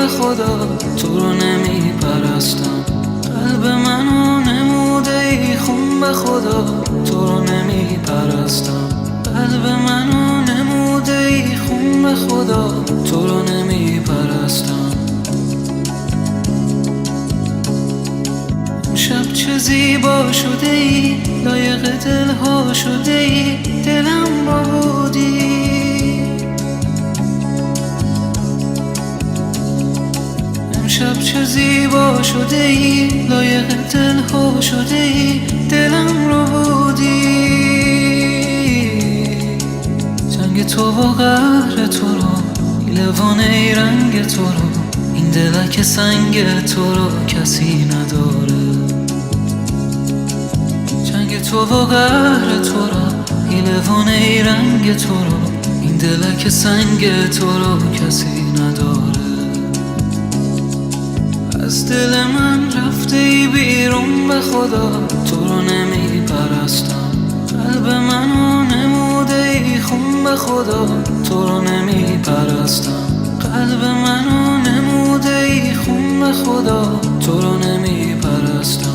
به خدا تو رو نمی پرستم. قلب منو نموده ای خون به خدا تو رو نمی پرستم. قلب منو نموده ای خون به خدا تو رو نمی پرستم. امشب چه زیبا شده ای، لایق دلها شده ای، دلم با بودی. امشب چه زیبا شده ای، لایق دلها شده ای، دلم رو بودی. جنگ تو و قهر تو رو، دیلوانه رنگ تو رو، این دلک سنگ تو رو کسی نداره. جنگ تو و قهر تو رو، دیلوانه رنگ تو رو، این دلک سنگ تو رو کسی نداره. از دل من رفته ای بیرون به خدا تو رو نمی پرستم. قلب منو نموده ای خون به خدا تو رو نمی پرستم. قلب منو نموده ای خون به خدا تو رو نمی پرستم.